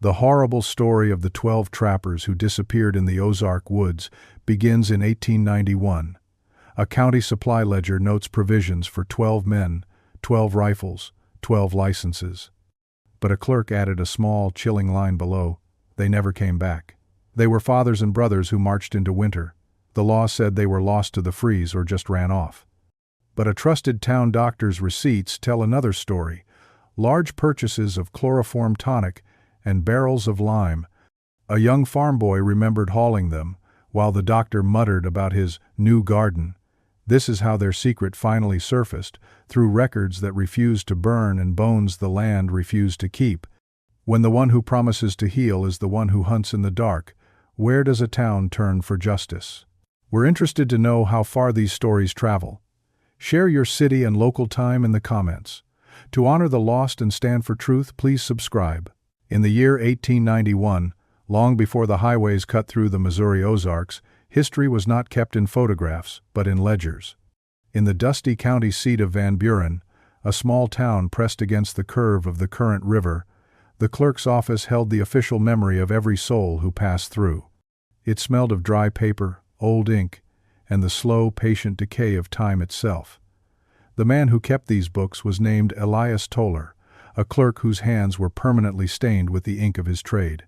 The horrible story of the 12 trappers who disappeared in the Ozark woods begins in 1891. A county supply ledger notes provisions for 12 men, 12 rifles, 12 licenses. But a clerk added a small, chilling line below: they never came back. They were fathers and brothers who marched into winter. The law said they were lost to the freeze or just ran off. But a trusted town doctor's receipts tell another story: large purchases of chloroform tonic and barrels of lime. A young farm boy remembered hauling them, while the doctor muttered about his new garden. This is how their secret finally surfaced, through records that refused to burn and bones the land refused to keep. When the one who promises to heal is the one who hunts in the dark, where does a town turn for justice? We're interested to know how far these stories travel. Share your city and local time in the comments. To honor the lost and stand for truth, please subscribe. In the year 1891, long before the highways cut through the Missouri Ozarks, history was not kept in photographs, but in ledgers. In the dusty county seat of Van Buren, a small town pressed against the curve of the current river, the clerk's office held the official memory of every soul who passed through. It smelled of dry paper, old ink, and the slow, patient decay of time itself. The man who kept these books was named Elias Toller, a clerk whose hands were permanently stained with the ink of his trade.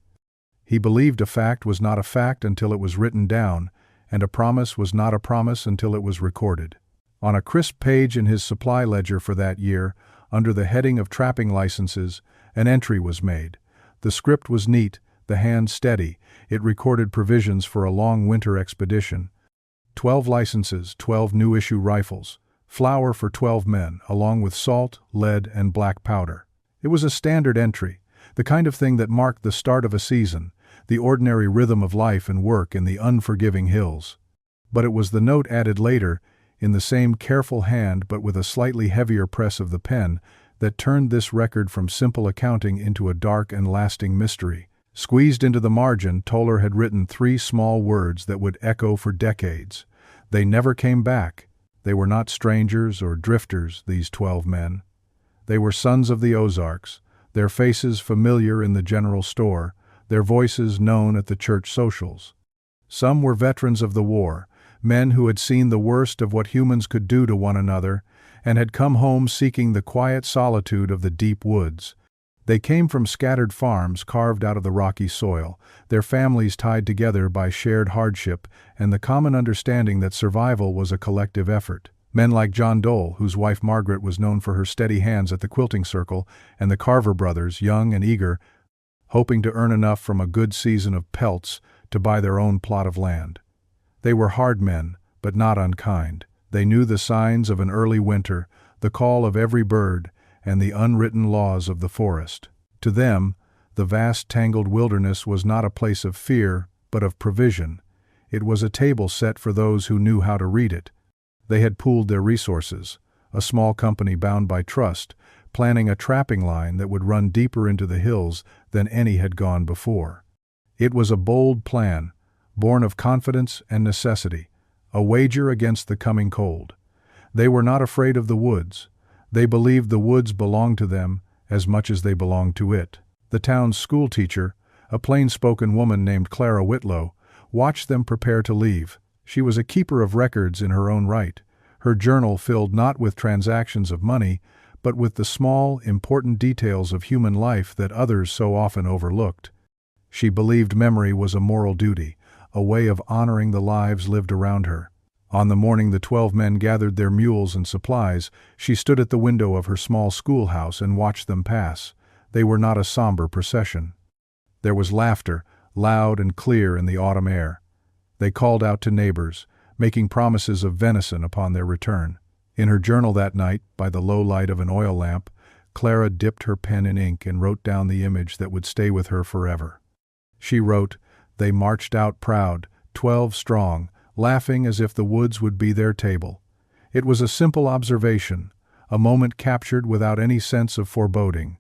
He believed a fact was not a fact until it was written down, and a promise was not a promise until it was recorded. On a crisp page in his supply ledger for that year, under the heading of trapping licenses, an entry was made. The script was neat, the hand steady. It recorded provisions for a long winter expedition. 12 licenses, 12 new-issue rifles, flour for 12 men, along with salt, lead, and black powder. It was a standard entry, the kind of thing that marked the start of a season, the ordinary rhythm of life and work in the unforgiving hills. But it was the note added later, in the same careful hand but with a slightly heavier press of the pen, that turned this record from simple accounting into a dark and lasting mystery. Squeezed into the margin, Toller had written 3 small words that would echo for decades. They never came back. They were not strangers or drifters, these 12 men. They were sons of the Ozarks, their faces familiar in the general store, their voices known at the church socials. Some were veterans of the war, men who had seen the worst of what humans could do to one another, and had come home seeking the quiet solitude of the deep woods. They came from scattered farms carved out of the rocky soil, their families tied together by shared hardship and the common understanding that survival was a collective effort. Men like John Dole, whose wife Margaret was known for her steady hands at the quilting circle, and the Carver brothers, young and eager, hoping to earn enough from a good season of pelts to buy their own plot of land. They were hard men, but not unkind. They knew the signs of an early winter, the call of every bird, and the unwritten laws of the forest. To them, the vast tangled wilderness was not a place of fear, but of provision. It was a table set for those who knew how to read it. They had pooled their resources, a small company bound by trust, planning a trapping line that would run deeper into the hills than any had gone before. It was a bold plan, born of confidence and necessity, a wager against the coming cold. They were not afraid of the woods. They believed the woods belonged to them as much as they belonged to it. The town's schoolteacher, a plain-spoken woman named Clara Whitlow, watched them prepare to leave. She was a keeper of records in her own right, her journal filled not with transactions of money, but with the small, important details of human life that others so often overlooked. She believed memory was a moral duty, a way of honoring the lives lived around her. On the morning the 12 men gathered their mules and supplies, she stood at the window of her small schoolhouse and watched them pass. They were not a somber procession. There was laughter, loud and clear in the autumn air. They called out to neighbors, making promises of venison upon their return. In her journal that night, by the low light of an oil lamp, Clara dipped her pen in ink and wrote down the image that would stay with her forever. She wrote, "They marched out proud, 12 strong, laughing as if the woods would be their table." It was a simple observation, a moment captured without any sense of foreboding.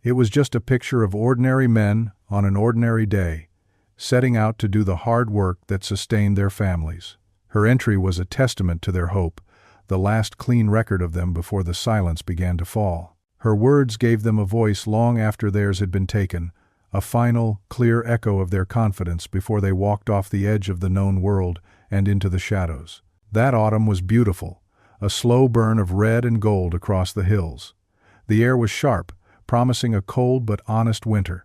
It was just a picture of ordinary men on an ordinary day, setting out to do the hard work that sustained their families. Her entry was a testament to their hope, the last clean record of them before the silence began to fall. Her words gave them a voice long after theirs had been taken, a final, clear echo of their confidence before they walked off the edge of the known world and into the shadows. That autumn was beautiful, a slow burn of red and gold across the hills. The air was sharp, promising a cold but honest winter.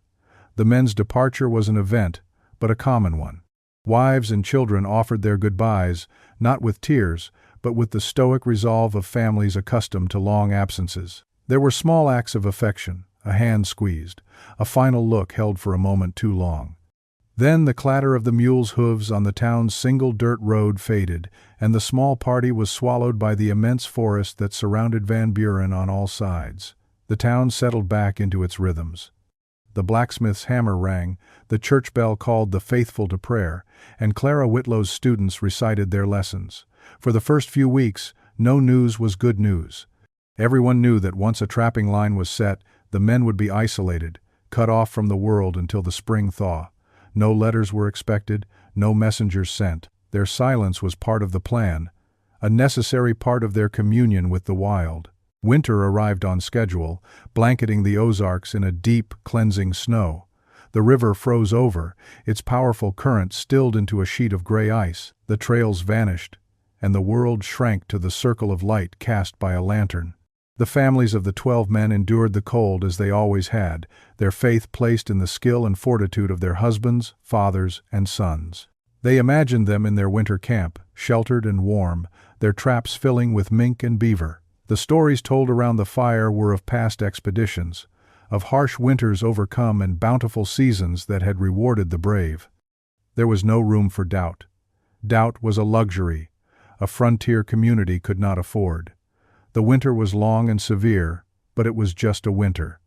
The men's departure was an event, but a common one. Wives and children offered their goodbyes, not with tears, but with the stoic resolve of families accustomed to long absences. There were small acts of affection, a hand squeezed, a final look held for a moment too long. Then the clatter of the mules' hooves on the town's single dirt road faded, and the small party was swallowed by the immense forest that surrounded Van Buren on all sides. The town settled back into its rhythms. The blacksmith's hammer rang, the church bell called the faithful to prayer, and Clara Whitlow's students recited their lessons. For the first few weeks, no news was good news. Everyone knew that once a trapping line was set, the men would be isolated, cut off from the world until the spring thaw. No letters were expected, no messengers sent. Their silence was part of the plan, a necessary part of their communion with the wild. Winter arrived on schedule, blanketing the Ozarks in a deep, cleansing snow. The river froze over, its powerful current stilled into a sheet of gray ice. The trails vanished, and the world shrank to the circle of light cast by a lantern. The families of the 12 men endured the cold as they always had, their faith placed in the skill and fortitude of their husbands, fathers, and sons. They imagined them in their winter camp, sheltered and warm, their traps filling with mink and beaver. The stories told around the fire were of past expeditions, of harsh winters overcome and bountiful seasons that had rewarded the brave. There was no room for doubt. Doubt was a luxury a frontier community could not afford. The winter was long and severe, but it was just a winter.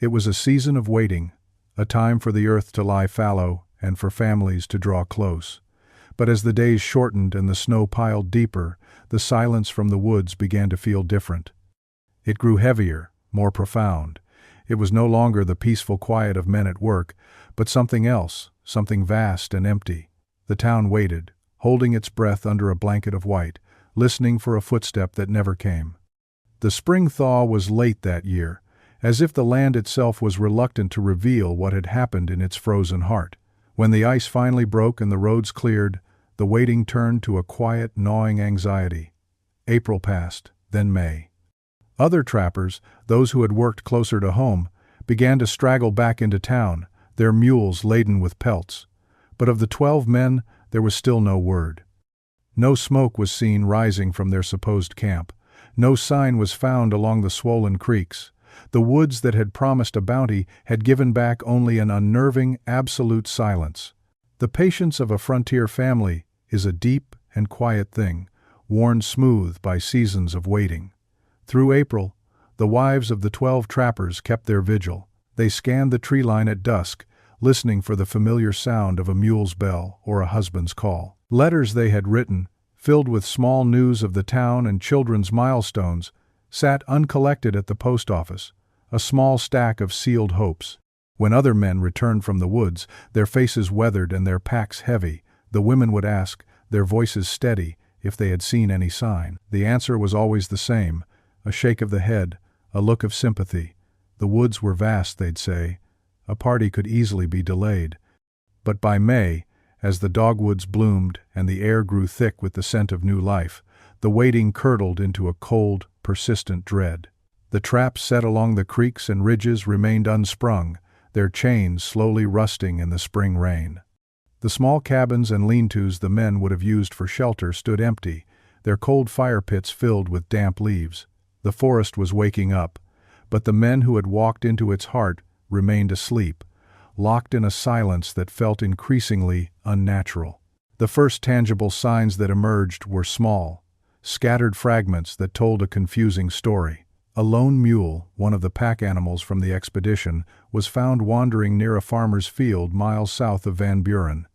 It was a season of waiting, a time for the earth to lie fallow and for families to draw close. But as the days shortened and the snow piled deeper, the silence from the woods began to feel different. It grew heavier, more profound. It was no longer the peaceful quiet of men at work, but something else, something vast and empty. The town waited, holding its breath under a blanket of white, listening for a footstep that never came. The spring thaw was late that year, as if the land itself was reluctant to reveal what had happened in its frozen heart. When the ice finally broke and the roads cleared, the waiting turned to a quiet, gnawing anxiety. April passed, then May. Other trappers, those who had worked closer to home, began to straggle back into town, their mules laden with pelts. But of the 12 men, there was still no word. No smoke was seen rising from their supposed camp. No sign was found along the swollen creeks. The woods that had promised a bounty had given back only an unnerving, absolute silence. The patience of a frontier family is a deep and quiet thing, worn smooth by seasons of waiting. Through April, the wives of the 12 trappers kept their vigil. They scanned the tree line at dusk, listening for the familiar sound of a mule's bell or a husband's call. Letters they had written, filled with small news of the town and children's milestones, sat uncollected at the post office, a small stack of sealed hopes. When other men returned from the woods, their faces weathered and their packs heavy, the women would ask, their voices steady, if they had seen any sign. The answer was always the same, a shake of the head, a look of sympathy. The woods were vast, they'd say. A party could easily be delayed. But by May, as the dogwoods bloomed and the air grew thick with the scent of new life, the waiting curdled into a cold, persistent dread. The traps set along the creeks and ridges remained unsprung, their chains slowly rusting in the spring rain. The small cabins and lean-tos the men would have used for shelter stood empty, their cold fire pits filled with damp leaves. The forest was waking up, but the men who had walked into its heart remained asleep, locked in a silence that felt increasingly unnatural. The first tangible signs that emerged were small, scattered fragments that told a confusing story. A lone mule, one of the pack animals from the expedition, was found wandering near a farmer's field miles south of Van Buren.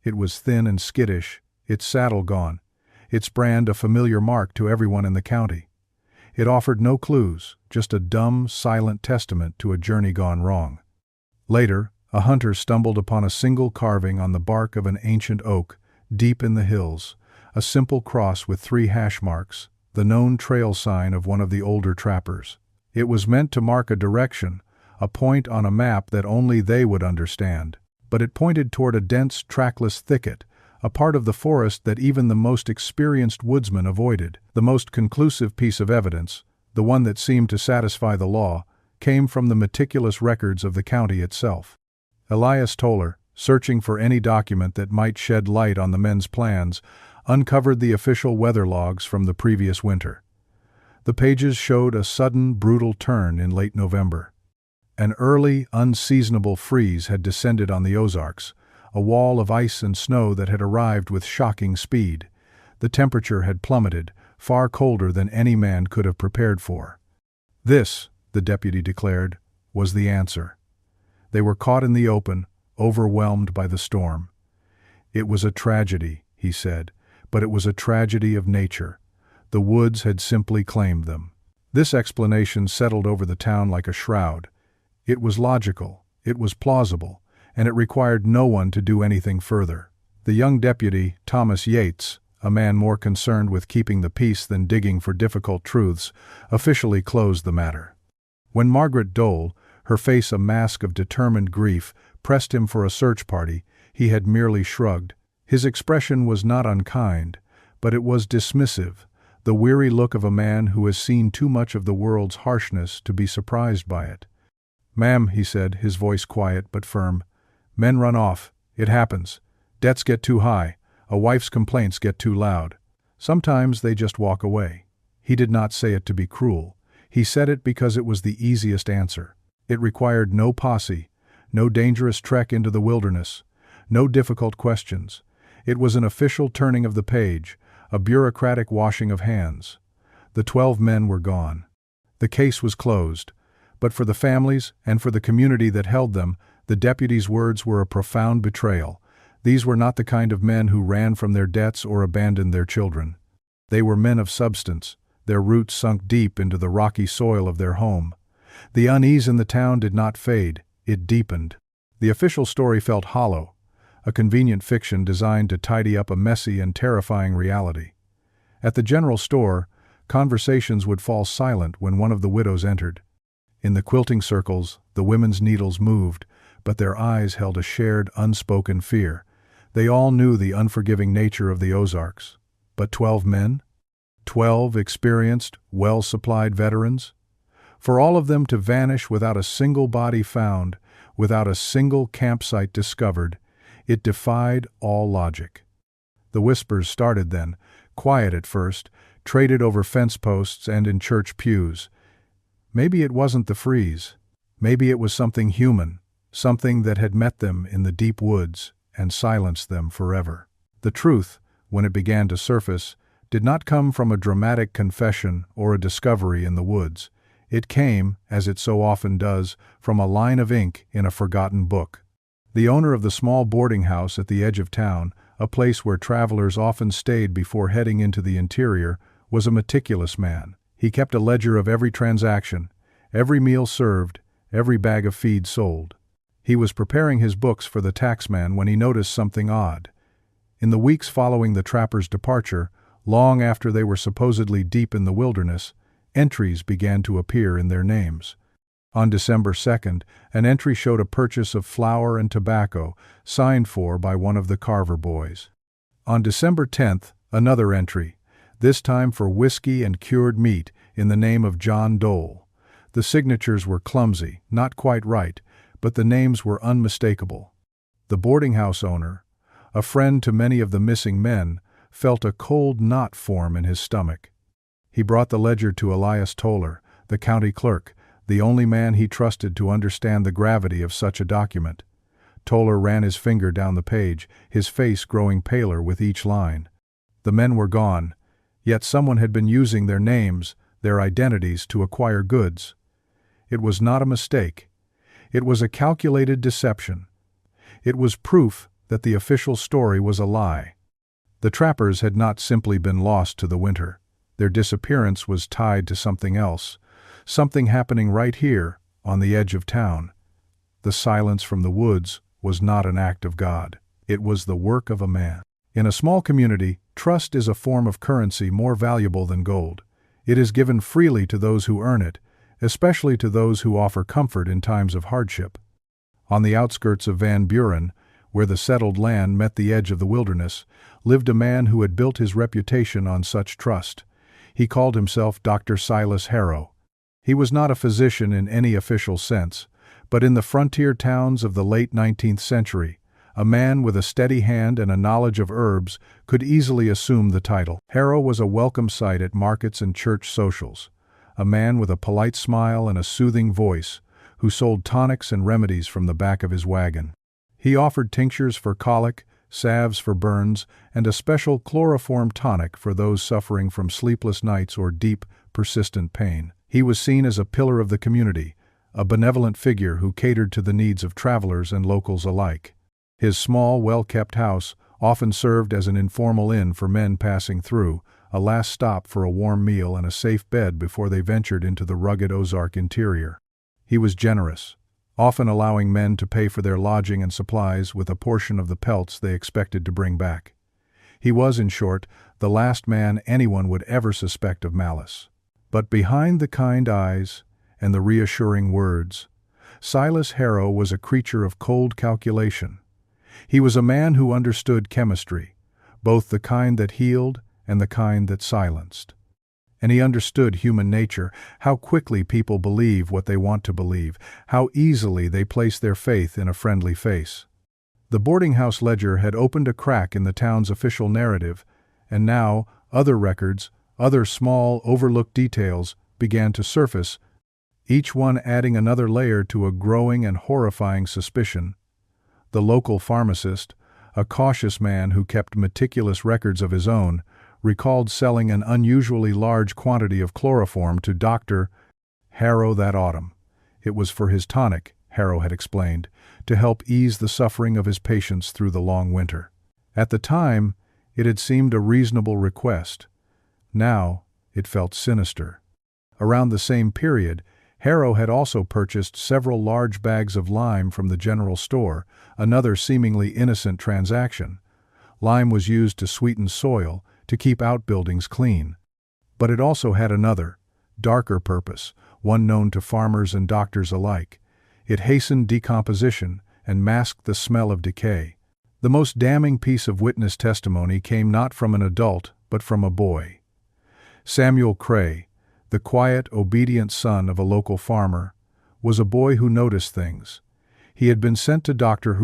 It was thin and skittish, its saddle gone, its brand a familiar mark to everyone in the county. It offered no clues, just a dumb, silent testament to a journey gone wrong. Later, a hunter stumbled upon a single carving on the bark of an ancient oak, deep in the hills, a simple cross with 3 hash marks, the known trail sign of one of the older trappers. It was meant to mark a direction, a point on a map that only they would understand. But it pointed toward a dense, trackless thicket, a part of the forest that even the most experienced woodsman avoided. The most conclusive piece of evidence, the one that seemed to satisfy the law, came from the meticulous records of the county itself. Elias Toller, searching for any document that might shed light on the men's plans, uncovered the official weather logs from the previous winter. The pages showed a sudden, brutal turn in late November. An early, unseasonable freeze had descended on the Ozarks, a wall of ice and snow that had arrived with shocking speed. The temperature had plummeted, far colder than any man could have prepared for. This, the deputy declared, was the answer. They were caught in the open, overwhelmed by the storm. It was a tragedy, he said, but it was a tragedy of nature. The woods had simply claimed them. This explanation settled over the town like a shroud. It was logical, it was plausible, and it required no one to do anything further. The young deputy, Thomas Yates, a man more concerned with keeping the peace than digging for difficult truths, officially closed the matter. When Margaret Dole, her face a mask of determined grief, pressed him for a search party, he had merely shrugged. His expression was not unkind, but it was dismissive, the weary look of a man who has seen too much of the world's harshness to be surprised by it. "Ma'am," he said, his voice quiet but firm, "men run off. It happens. Debts get too high. A wife's complaints get too loud. Sometimes they just walk away." He did not say it to be cruel. He said it because it was the easiest answer. It required no posse, no dangerous trek into the wilderness, no difficult questions. It was an official turning of the page, a bureaucratic washing of hands. The 12 men were gone. The case was closed, but for the families and for the community that held them, the deputy's words were a profound betrayal. These were not the kind of men who ran from their debts or abandoned their children. They were men of substance, their roots sunk deep into the rocky soil of their home. The unease in the town did not fade, it deepened. The official story felt hollow, a convenient fiction designed to tidy up a messy and terrifying reality. At the general store, conversations would fall silent when one of the widows entered. In the quilting circles, the women's needles moved, but their eyes held a shared, unspoken fear. They all knew the unforgiving nature of the Ozarks. But 12 men? 12 experienced, well-supplied veterans? For all of them to vanish without a single body found, without a single campsite discovered, it defied all logic. The whispers started then, quiet at first, traded over fence posts and in church pews. Maybe it wasn't the freeze. Maybe it was something human, something that had met them in the deep woods and silenced them forever. The truth, when it began to surface, did not come from a dramatic confession or a discovery in the woods. It came, as it so often does, from a line of ink in a forgotten book. The owner of the small boarding house at the edge of town, a place where travelers often stayed before heading into the interior, was a meticulous man. He kept a ledger of every transaction, every meal served, every bag of feed sold. He was preparing his books for the taxman when he noticed something odd. In the weeks following the trappers' departure, long after they were supposedly deep in the wilderness, entries began to appear in their names. On December 2nd, an entry showed a purchase of flour and tobacco, signed for by one of the Carver boys. On December 10th, another entry, this time for whiskey and cured meat, in the name of John Dole. The signatures were clumsy, not quite right, but the names were unmistakable. The boarding house owner, a friend to many of the missing men, felt a cold knot form in his stomach. He brought the ledger to Elias Toller, the county clerk, the only man he trusted to understand the gravity of such a document. Toller ran his finger down the page, his face growing paler with each line. The men were gone, yet someone had been using their names, their identities, to acquire goods. It was not a mistake. It was a calculated deception. It was proof that the official story was a lie. The trappers had not simply been lost to the winter. Their disappearance was tied to something else, something happening right here, on the edge of town. The silence from the woods was not an act of God. It was the work of a man. In a small community, trust is a form of currency more valuable than gold. It is given freely to those who earn it, especially to those who offer comfort in times of hardship. On the outskirts of Van Buren, where the settled land met the edge of the wilderness, lived a man who had built his reputation on such trust. He called himself Dr. Silas Harrow. He was not a physician in any official sense, but in the frontier towns of the late 19th century, a man with a steady hand and a knowledge of herbs could easily assume the title. Harrow was a welcome sight at markets and church socials, a man with a polite smile and a soothing voice, who sold tonics and remedies from the back of his wagon. He offered tinctures for colic, salves for burns, and a special chloroform tonic for those suffering from sleepless nights or deep, persistent pain. He was seen as a pillar of the community, a benevolent figure who catered to the needs of travelers and locals alike. His small, well-kept house often served as an informal inn for men passing through, a last stop for a warm meal and a safe bed before they ventured into the rugged Ozark interior. He was generous, often allowing men to pay for their lodging and supplies with a portion of the pelts they expected to bring back. He was, in short, the last man anyone would ever suspect of malice. But behind the kind eyes and the reassuring words, Silas Harrow was a creature of cold calculation. He was a man who understood chemistry, both the kind that healed and the kind that silenced. And he understood human nature, how quickly people believe what they want to believe, how easily they place their faith in a friendly face. The boarding house ledger had opened a crack in the town's official narrative, and now other records, other small, overlooked details began to surface, each one adding another layer to a growing and horrifying suspicion. The local pharmacist, a cautious man who kept meticulous records of his own, recalled selling an unusually large quantity of chloroform to Dr. Harrow that autumn. It was for his tonic, Harrow had explained, to help ease the suffering of his patients through the long winter. At the time, it had seemed a reasonable request. Now, it felt sinister. Around the same period, Harrow had also purchased several large bags of lime from the general store, another seemingly innocent transaction. Lime was used to sweeten soil, to keep outbuildings clean. But it also had another, darker purpose, one known to farmers and doctors alike. It hastened decomposition and masked the smell of decay. The most damning piece of witness testimony came not from an adult, but from a boy. Samuel Cray, the quiet, obedient son of a local farmer, was a boy who noticed things. He had been sent to Dr.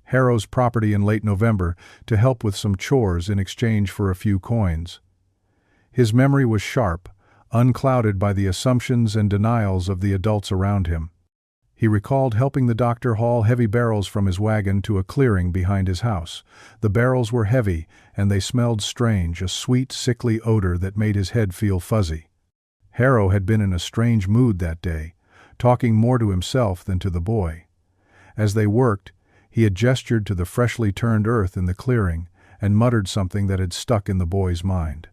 Harrow's property in late November to help with some chores in exchange for a few coins. His memory was sharp, unclouded by the assumptions and denials of the adults around him. He recalled helping the doctor haul heavy barrels from his wagon to a clearing behind his house. The barrels were heavy, and they smelled strange, a sweet, sickly odor that made his head feel fuzzy. Harrow had been in a strange mood that day, talking more to himself than to the boy. As they worked, he had gestured to the freshly turned earth in the clearing and muttered something that had stuck in the boy's mind.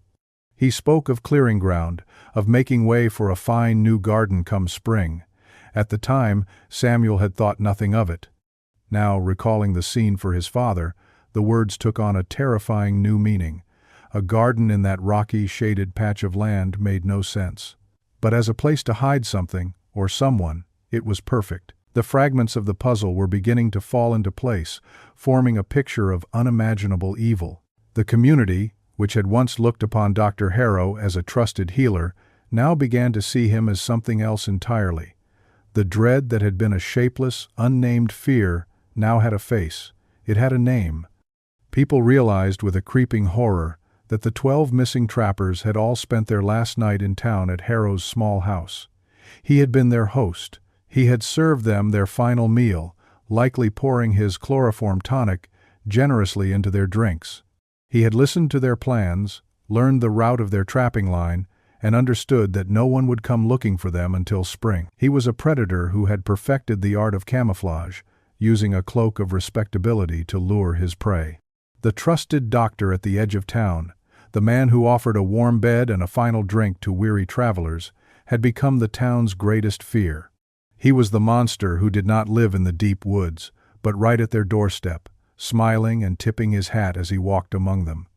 He spoke of clearing ground, of making way for a fine new garden come spring. At the time, Samuel had thought nothing of it. Now, recalling the scene for his father, the words took on a terrifying new meaning. A garden in that rocky, shaded patch of land made no sense. But as a place to hide something, or someone, it was perfect. The fragments of the puzzle were beginning to fall into place, forming a picture of unimaginable evil. The community, which had once looked upon Dr. Harrow as a trusted healer, now began to see him as something else entirely. The dread that had been a shapeless, unnamed fear now had a face. It had a name. People realized with a creeping horror that the 12 missing trappers had all spent their last night in town at Harrow's small house. He had been their host. He had served them their final meal, likely pouring his chloroform tonic generously into their drinks. He had listened to their plans, learned the route of their trapping line, and understood that no one would come looking for them until spring. He was a predator who had perfected the art of camouflage, using a cloak of respectability to lure his prey. The trusted doctor at the edge of town, the man who offered a warm bed and a final drink to weary travelers, had become the town's greatest fear. He was the monster who did not live in the deep woods, but right at their doorstep, smiling and tipping his hat as he walked among them.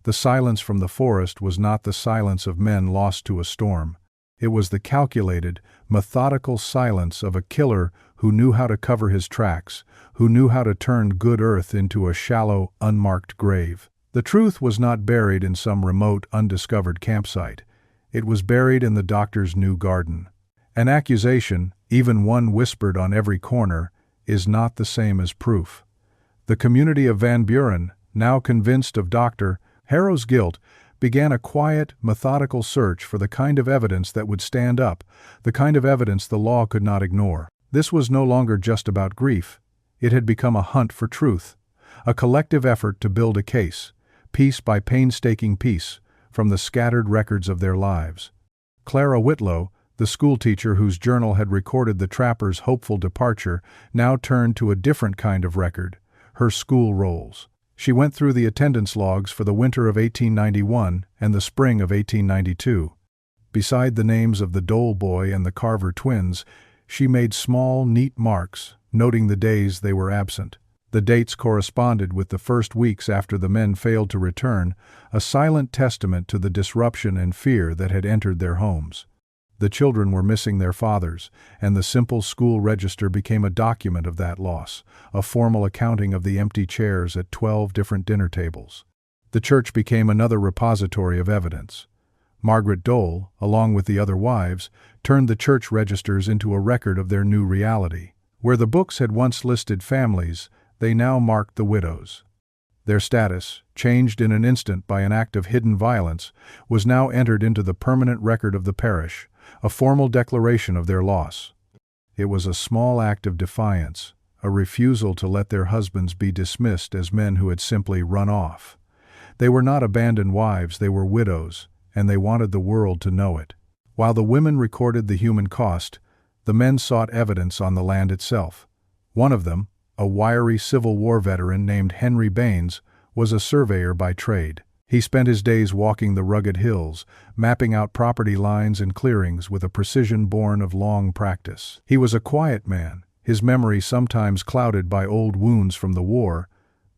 The silence from the forest was not the silence of men lost to a storm. It was the calculated, methodical silence of a killer who knew how to cover his tracks, who knew how to turn good earth into a shallow, unmarked grave. The truth was not buried in some remote, undiscovered campsite. It was buried in the doctor's new garden. An accusation, even one whispered on every corner, is not the same as proof. The community of Van Buren, now convinced of Dr. Harrow's guilt, began a quiet, methodical search for the kind of evidence that would stand up, the kind of evidence the law could not ignore. This was no longer just about grief. It had become a hunt for truth, a collective effort to build a case, piece by painstaking piece, from the scattered records of their lives. Clara Whitlow, the schoolteacher whose journal had recorded the trappers' hopeful departure, now turned to a different kind of record, her school rolls. She went through the attendance logs for the winter of 1891 and the spring of 1892. Beside the names of the Dole boy and the Carver twins, she made small, neat marks, noting the days they were absent. The dates corresponded with the first weeks after the men failed to return, a silent testament to the disruption and fear that had entered their homes. The children were missing their fathers, and the simple school register became a document of that loss, a formal accounting of the empty chairs at 12 different dinner tables. The church became another repository of evidence. Margaret Dole, along with the other wives, turned the church registers into a record of their new reality. Where the books had once listed families, they now marked the widows. Their status, changed in an instant by an act of hidden violence, was now entered into the permanent record of the parish, a formal declaration of their loss. It was a small act of defiance, a refusal to let their husbands be dismissed as men who had simply run off. They were not abandoned wives, they were widows, and they wanted the world to know it. While the women recorded the human cost, the men sought evidence on the land itself. One of them, a wiry Civil War veteran named Henry Baines, was a surveyor by trade. He spent his days walking the rugged hills, mapping out property lines and clearings with a precision born of long practice. He was a quiet man, his memory sometimes clouded by old wounds from the war,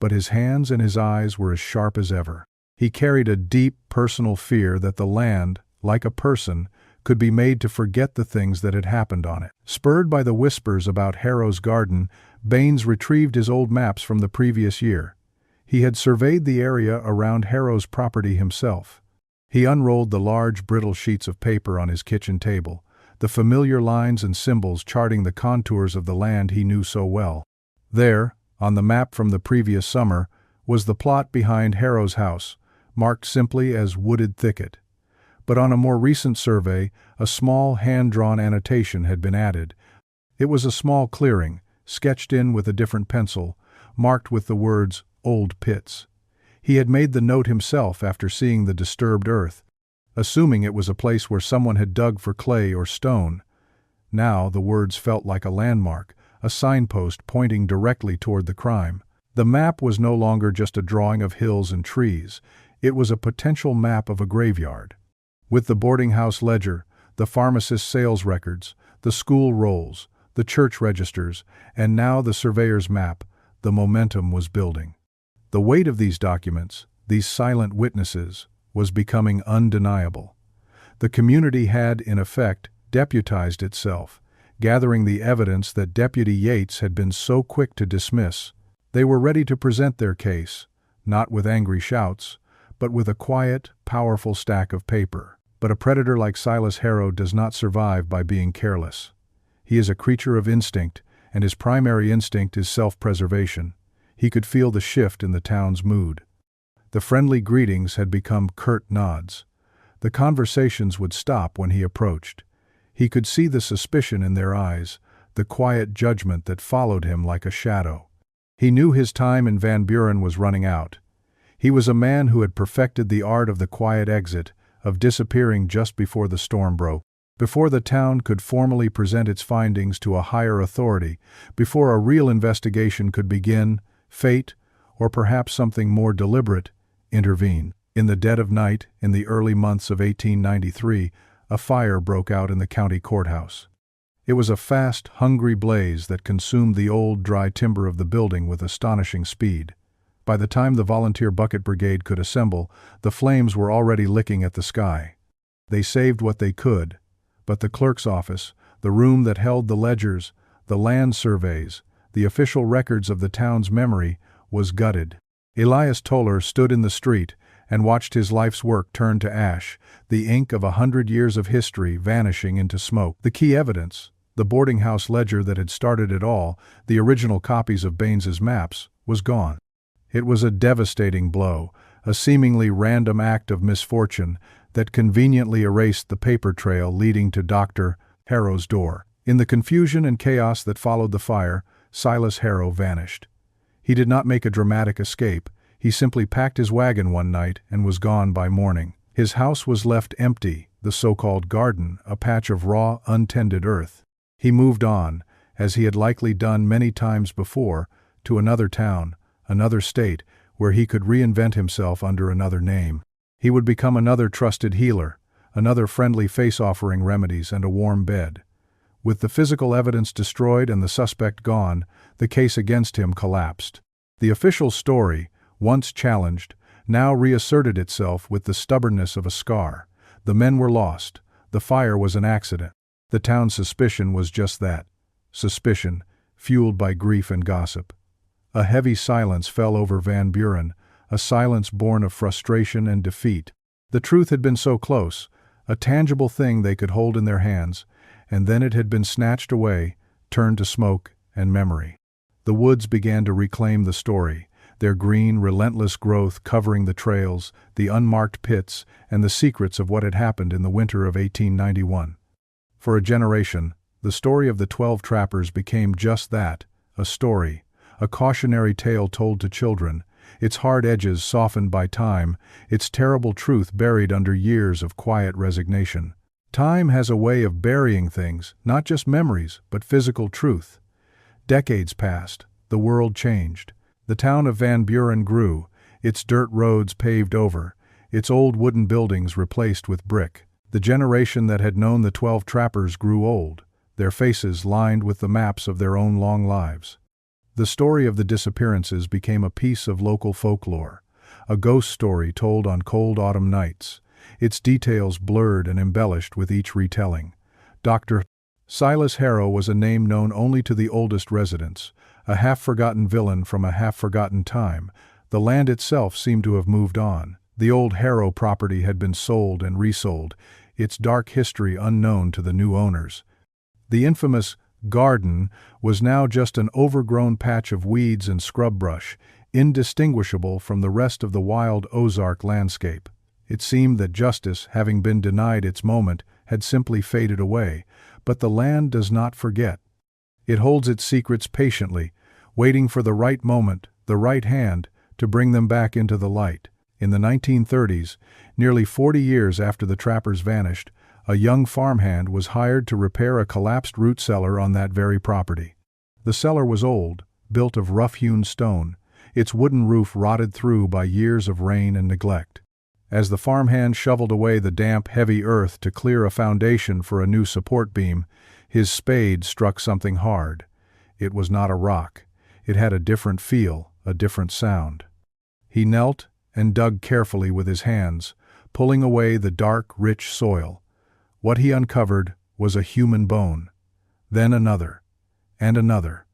but his hands and his eyes were as sharp as ever. He carried a deep, personal fear that the land, like a person, could be made to forget the things that had happened on it. Spurred by the whispers about Harrow's garden, Baines retrieved his old maps from the previous year. He had surveyed the area around Harrow's property himself. He unrolled the large, brittle sheets of paper on his kitchen table, the familiar lines and symbols charting the contours of the land he knew so well. There, on the map from the previous summer, was the plot behind Harrow's house, marked simply as Wooded Thicket. But on a more recent survey, a small hand-drawn annotation had been added. It was a small clearing, sketched in with a different pencil, marked with the words, Old Pits. He had made the note himself after seeing the disturbed earth, assuming it was a place where someone had dug for clay or stone. Now the words felt like a landmark, a signpost pointing directly toward the crime. The map was no longer just a drawing of hills and trees. It was a potential map of a graveyard. With the boarding house ledger, the pharmacist's sales records, the school rolls, the church registers, and now the surveyor's map, the momentum was building. The weight of these documents, these silent witnesses, was becoming undeniable. The community had, in effect, deputized itself, gathering the evidence that Deputy Yates had been so quick to dismiss. They were ready to present their case, not with angry shouts, but with a quiet, powerful stack of paper. But a predator like Silas Harrow does not survive by being careless. He is a creature of instinct, and his primary instinct is self-preservation. He could feel the shift in the town's mood. The friendly greetings had become curt nods. The conversations would stop when he approached. He could see the suspicion in their eyes, the quiet judgment that followed him like a shadow. He knew his time in Van Buren was running out. He was a man who had perfected the art of the quiet exit, of disappearing just before the storm broke. Before the town could formally present its findings to a higher authority, before a real investigation could begin, fate, or perhaps something more deliberate, intervened. In the dead of night, in the early months of 1893, a fire broke out in the county courthouse. It was a fast, hungry blaze that consumed the old, dry timber of the building with astonishing speed. By the time the volunteer bucket brigade could assemble, the flames were already licking at the sky. They saved what they could, But the clerk's office, the room that held the ledgers, the land surveys, the official records of the town's memory, was gutted. Elias Toller stood in the street and watched his life's work turn to ash, the ink of 100 years of history vanishing into smoke. The key evidence, the boarding house ledger that had started it all, the original copies of Baines's maps, was gone. It was a devastating blow, a seemingly random act of misfortune that conveniently erased the paper trail leading to Dr. Harrow's door. In the confusion and chaos that followed the fire, Silas Harrow vanished. He did not make a dramatic escape. He simply packed his wagon one night and was gone by morning. His house was left empty, the so-called garden, a patch of raw, untended earth. He moved on, as he had likely done many times before, to another town, another state, where he could reinvent himself under another name. He would become another trusted healer, another friendly face offering remedies and a warm bed. With the physical evidence destroyed and the suspect gone, the case against him collapsed. The official story, once challenged, now reasserted itself with the stubbornness of a scar. The men were lost. The fire was an accident. The town's suspicion was just that. Suspicion, fueled by grief and gossip. A heavy silence fell over Van Buren, a silence born of frustration and defeat. The truth had been so close, a tangible thing they could hold in their hands, and then it had been snatched away, turned to smoke and memory. The woods began to reclaim the story, their green, relentless growth covering the trails, the unmarked pits, and the secrets of what had happened in the winter of 1891. For a generation, the story of the 12 trappers became just that, a story, a cautionary tale told to children, its hard edges softened by time, its terrible truth buried under years of quiet resignation. Time has a way of burying things, not just memories, but physical truth. Decades passed, the world changed. The town of Van Buren grew, its dirt roads paved over, its old wooden buildings replaced with brick. The generation that had known the 12 trappers grew old, their faces lined with the maps of their own long lives. The story of the disappearances became a piece of local folklore, a ghost story told on cold autumn nights, its details blurred and embellished with each retelling. Dr. Silas Harrow was a name known only to the oldest residents, a half-forgotten villain from a half-forgotten time. The land itself seemed to have moved on. The old Harrow property had been sold and resold, its dark history unknown to the new owners. The infamous garden was now just an overgrown patch of weeds and scrub brush, indistinguishable from the rest of the wild Ozark landscape. It seemed that justice, having been denied its moment, had simply faded away, but the land does not forget. It holds its secrets patiently, waiting for the right moment, the right hand, to bring them back into the light. In the 1930s, nearly 40 years after the trappers vanished, a young farmhand was hired to repair a collapsed root cellar on that very property. The cellar was old, built of rough-hewn stone, its wooden roof rotted through by years of rain and neglect. As the farmhand shoveled away the damp, heavy earth to clear a foundation for a new support beam, his spade struck something hard. It was not a rock. It had a different feel, a different sound. He knelt and dug carefully with his hands, pulling away the dark, rich soil. What he uncovered was a human bone. Then another, and another.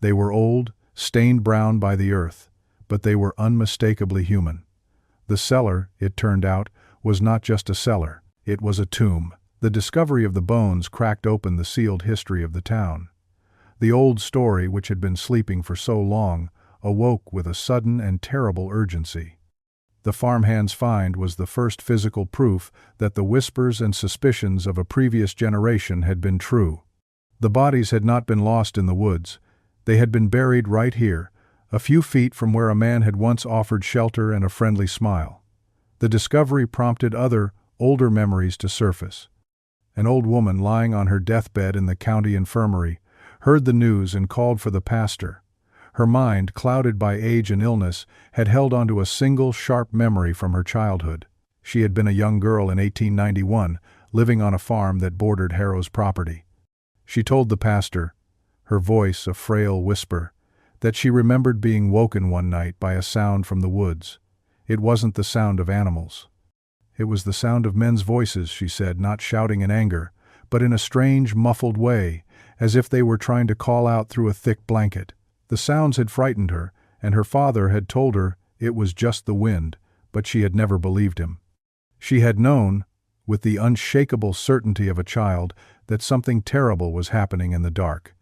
They were old, stained brown by the earth, but they were unmistakably human. The cellar, it turned out, was not just a cellar, it was a tomb. The discovery of the bones cracked open the sealed history of the town. The old story, which had been sleeping for so long, awoke with a sudden and terrible urgency. The farmhand's find was the first physical proof that the whispers and suspicions of a previous generation had been true. The bodies had not been lost in the woods. They had been buried right here, a few feet from where a man had once offered shelter and a friendly smile. The discovery prompted other, older memories to surface. An old woman lying on her deathbed in the county infirmary heard the news and called for the pastor. Her mind, clouded by age and illness, had held onto a single sharp memory from her childhood. She had been a young girl in 1891, living on a farm that bordered Harrow's property. She told the pastor, her voice a frail whisper, that she remembered being woken one night by a sound from the woods. It wasn't the sound of animals. It was the sound of men's voices, she said, not shouting in anger, but in a strange, muffled way, as if they were trying to call out through a thick blanket. The sounds had frightened her, and her father had told her it was just the wind, but she had never believed him. She had known, with the unshakable certainty of a child, that something terrible was happening in the dark.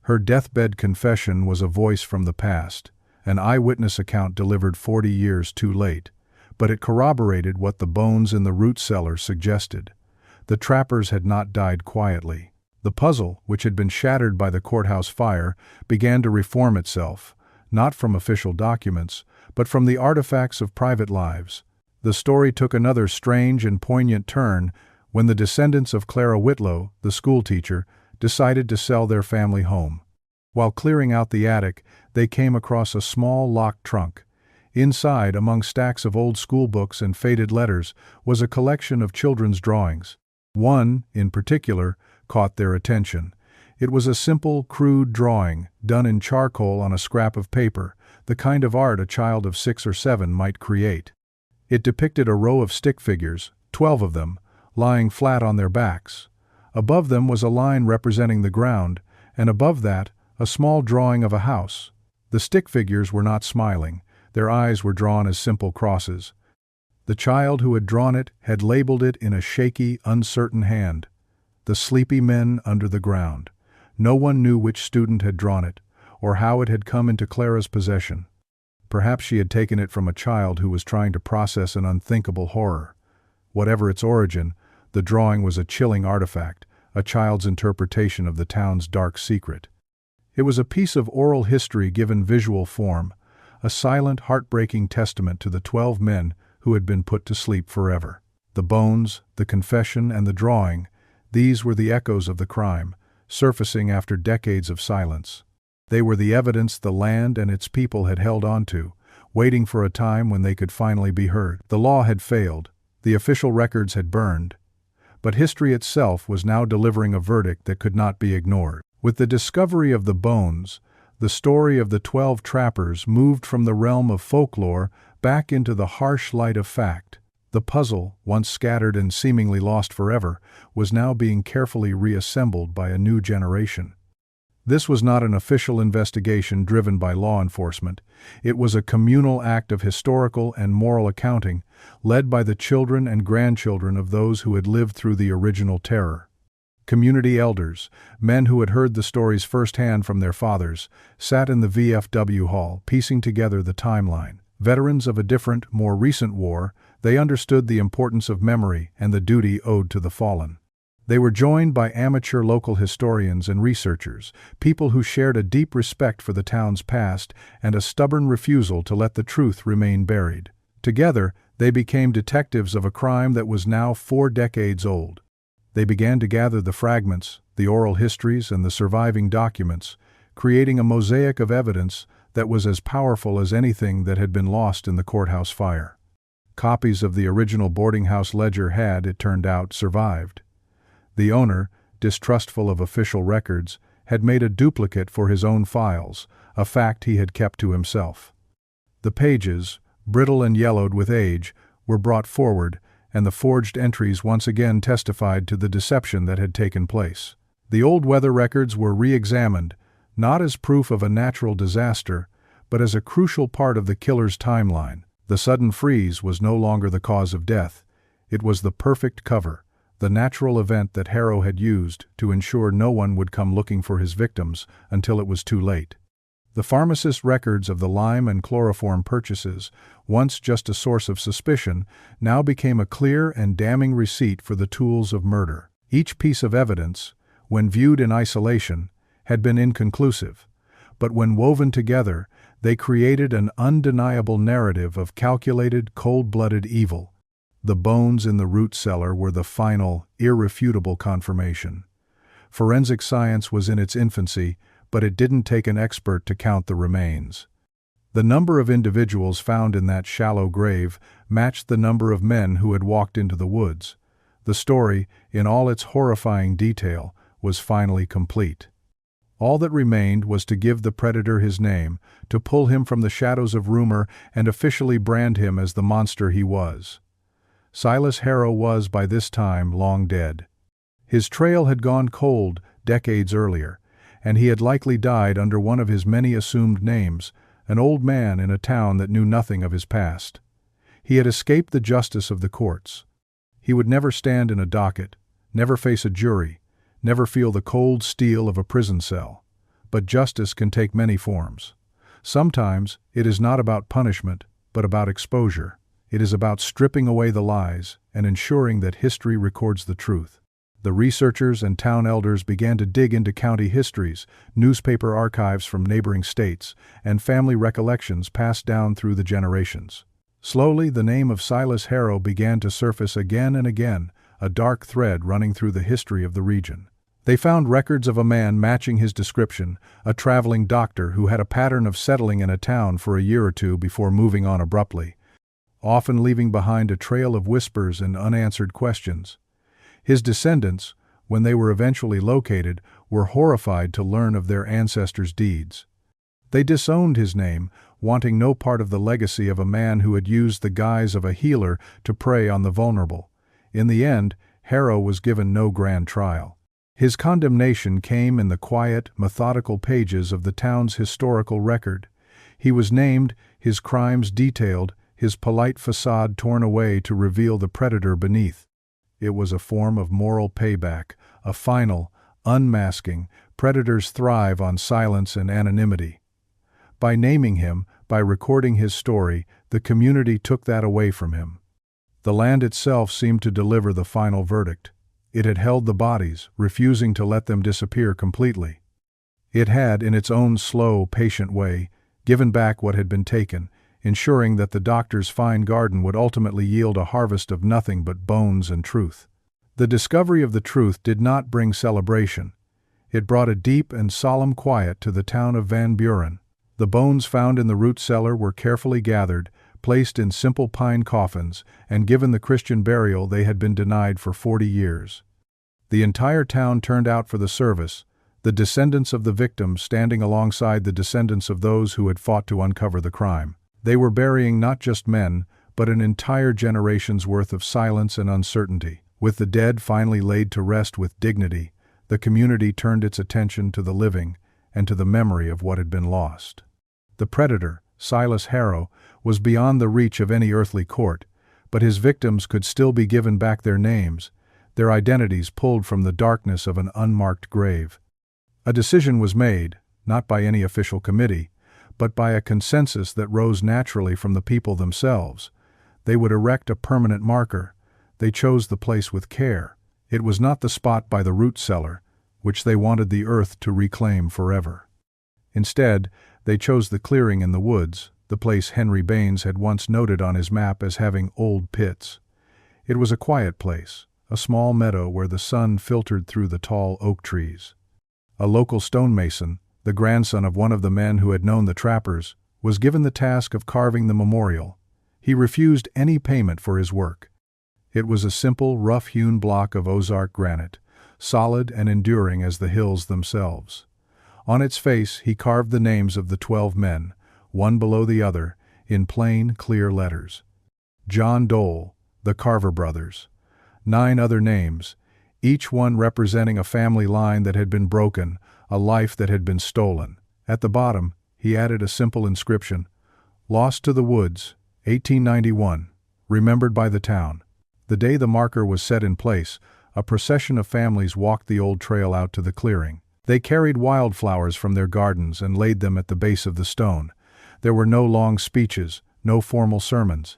Her deathbed confession was a voice from the past, an eyewitness account delivered 40 years too late, but it corroborated what the bones in the root cellar suggested. The trappers had not died quietly. The puzzle, which had been shattered by the courthouse fire, began to reform itself, not from official documents, but from the artifacts of private lives. The story took another strange and poignant turn when the descendants of Clara Whitlow, the schoolteacher, decided to sell their family home. While clearing out the attic, they came across a small locked trunk. Inside, among stacks of old school books and faded letters, was a collection of children's drawings. One, in particular, caught their attention. It was a simple, crude drawing, done in charcoal on a scrap of paper, the kind of art a child of 6 or 7 might create. It depicted a row of stick figures, 12 of them, lying flat on their backs. Above them was a line representing the ground, and above that, a small drawing of a house. The stick figures were not smiling. Their eyes were drawn as simple crosses. The child who had drawn it had labeled it in a shaky, uncertain hand. The Sleepy Men Under the Ground. No one knew which student had drawn it, or how it had come into Clara's possession. Perhaps she had taken it from a child who was trying to process an unthinkable horror. Whatever its origin, the drawing was a chilling artifact, a child's interpretation of the town's dark secret. It was a piece of oral history given visual form, a silent, heartbreaking testament to the 12 men who had been put to sleep forever. The bones, the confession, and the drawing, these were the echoes of the crime, surfacing after decades of silence. They were the evidence the land and its people had held on to, waiting for a time when they could finally be heard. The law had failed, the official records had burned, but history itself was now delivering a verdict that could not be ignored. With the discovery of the bones, the story of the 12 trappers moved from the realm of folklore back into the harsh light of fact. The puzzle, once scattered and seemingly lost forever, was now being carefully reassembled by a new generation. This was not an official investigation driven by law enforcement. It was a communal act of historical and moral accounting, led by the children and grandchildren of those who had lived through the original terror. Community elders, men who had heard the stories firsthand from their fathers, sat in the VFW hall, piecing together the timeline. Veterans of a different, more recent war, they understood the importance of memory and the duty owed to the fallen. They were joined by amateur local historians and researchers, people who shared a deep respect for the town's past and a stubborn refusal to let the truth remain buried. Together, they became detectives of a crime that was now 4 decades old. They began to gather the fragments, the oral histories, and the surviving documents, creating a mosaic of evidence that was as powerful as anything that had been lost in the courthouse fire. Copies of the original boarding house ledger had, it turned out, survived. The owner, distrustful of official records, had made a duplicate for his own files, a fact he had kept to himself. The pages, brittle and yellowed with age, were brought forward, and the forged entries once again testified to the deception that had taken place. The old weather records were re-examined, not as proof of a natural disaster, but as a crucial part of the killer's timeline. The sudden freeze was no longer the cause of death. It was the perfect cover, the natural event that Harrow had used to ensure no one would come looking for his victims until it was too late. The pharmacist's records of the lime and chloroform purchases, once just a source of suspicion, now became a clear and damning receipt for the tools of murder. Each piece of evidence, when viewed in isolation, had been inconclusive, but when woven together, they created an undeniable narrative of calculated, cold-blooded evil. The bones in the root cellar were the final, irrefutable confirmation. Forensic science was in its infancy, but it didn't take an expert to count the remains. The number of individuals found in that shallow grave matched the number of men who had walked into the woods. The story, in all its horrifying detail, was finally complete. All that remained was to give the predator his name, to pull him from the shadows of rumor and officially brand him as the monster he was. Silas Harrow was, by this time, long dead. His trail had gone cold decades earlier, and he had likely died under one of his many assumed names, an old man in a town that knew nothing of his past. He had escaped the justice of the courts. He would never stand in a docket, never face a jury, never feel the cold steel of a prison cell. But justice can take many forms. Sometimes it is not about punishment, but about exposure. It is about stripping away the lies and ensuring that history records the truth. The researchers and town elders began to dig into county histories, newspaper archives from neighboring states, and family recollections passed down through the generations. Slowly, the name of Silas Harrow began to surface again and again, a dark thread running through the history of the region. They found records of a man matching his description, a traveling doctor who had a pattern of settling in a town for a year or two before moving on abruptly, often leaving behind a trail of whispers and unanswered questions. His descendants, when they were eventually located, were horrified to learn of their ancestors' deeds. They disowned his name, wanting no part of the legacy of a man who had used the guise of a healer to prey on the vulnerable. In the end, Harrow was given no grand trial. His condemnation came in the quiet, methodical pages of the town's historical record. He was named, his crimes detailed, his polite facade torn away to reveal the predator beneath. It was a form of moral payback, a final, unmasking. Predators thrive on silence and anonymity. By naming him, by recording his story, the community took that away from him. The land itself seemed to deliver the final verdict. It had held the bodies, refusing to let them disappear completely. It had, in its own slow, patient way, given back what had been taken, ensuring that the doctor's fine garden would ultimately yield a harvest of nothing but bones and truth. The discovery of the truth did not bring celebration. It brought a deep and solemn quiet to the town of Van Buren. The bones found in the root cellar were carefully gathered, placed in simple pine coffins, and given the Christian burial they had been denied for 40 years. The entire town turned out for the service, the descendants of the victims standing alongside the descendants of those who had fought to uncover the crime. They were burying not just men, but an entire generation's worth of silence and uncertainty. With the dead finally laid to rest with dignity, the community turned its attention to the living and to the memory of what had been lost. The predator, Silas Harrow, was beyond the reach of any earthly court, but his victims could still be given back their names, their identities pulled from the darkness of an unmarked grave. A decision was made, not by any official committee, but by a consensus that rose naturally from the people themselves. They would erect a permanent marker. They chose the place with care. It was not the spot by the root cellar, which they wanted the earth to reclaim forever. Instead, they chose the clearing in the woods, the place Henry Baines had once noted on his map as having old pits. It was a quiet place, a small meadow where the sun filtered through the tall oak trees. A local stonemason, the grandson of one of the men who had known the trappers, was given the task of carving the memorial. He refused any payment for his work. It was a simple, rough-hewn block of Ozark granite, solid and enduring as the hills themselves. On its face he carved the names of the 12 men, one below the other, in plain, clear letters. John Dole, the Carver brothers. 9 other names, each one representing a family line that had been broken, a life that had been stolen. At the bottom, he added a simple inscription, "Lost to the woods, 1891, remembered by the town." The day the marker was set in place, a procession of families walked the old trail out to the clearing. They carried wildflowers from their gardens and laid them at the base of the stone. There were no long speeches, no formal sermons.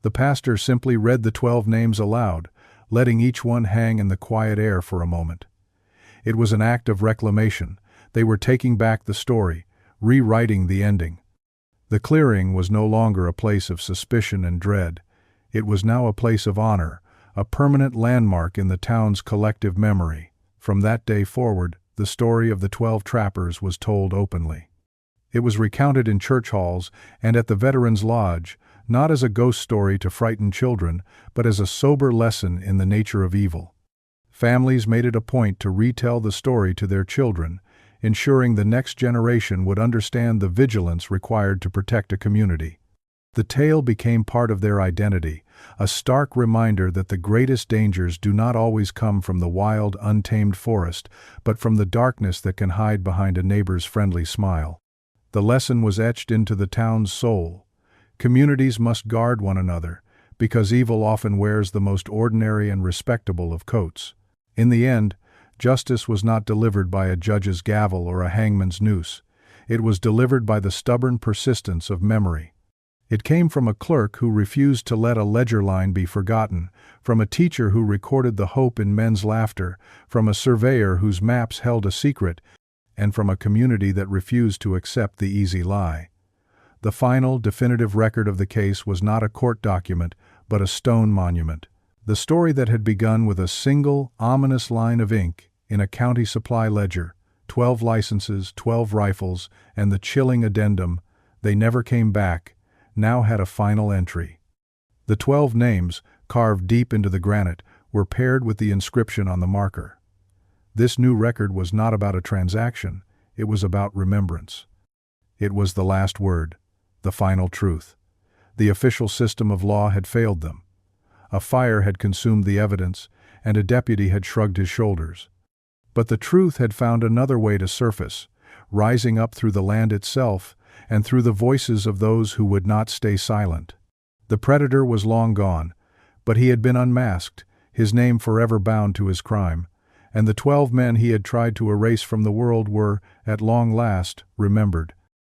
The pastor simply read the 12 names aloud, letting each one hang in the quiet air for a moment. It was an act of reclamation. They were taking back the story, rewriting the ending. The clearing was no longer a place of suspicion and dread. It was now a place of honor, a permanent landmark in the town's collective memory. From that day forward, the story of the 12 trappers was told openly. It was recounted in church halls and at the Veterans Lodge, not as a ghost story to frighten children, but as a sober lesson in the nature of evil. Families made it a point to retell the story to their children, ensuring the next generation would understand the vigilance required to protect a community. The tale became part of their identity, a stark reminder that the greatest dangers do not always come from the wild, untamed forest, but from the darkness that can hide behind a neighbor's friendly smile. The lesson was etched into the town's soul. Communities must guard one another, because evil often wears the most ordinary and respectable of coats. In the end, justice was not delivered by a judge's gavel or a hangman's noose. It was delivered by the stubborn persistence of memory. It came from a clerk who refused to let a ledger line be forgotten, from a teacher who recorded the hope in men's laughter, from a surveyor whose maps held a secret, and from a community that refused to accept the easy lie. The final, definitive record of the case was not a court document, but a stone monument. The story that had begun with a single, ominous line of ink in a county supply ledger, 12 licenses, 12 rifles, and the chilling addendum, "They never came back," now had a final entry. The 12 names, carved deep into the granite, were paired with the inscription on the marker. This new record was not about a transaction, it was about remembrance. It was the last word, the final truth. The official system of law had failed them. A fire had consumed the evidence, and a deputy had shrugged his shoulders. But the truth had found another way to surface, rising up through the land itself, and through the voices of those who would not stay silent. The predator was long gone, but he had been unmasked, his name forever bound to his crime, and the 12 men he had tried to erase from the world were, at long last, remembered.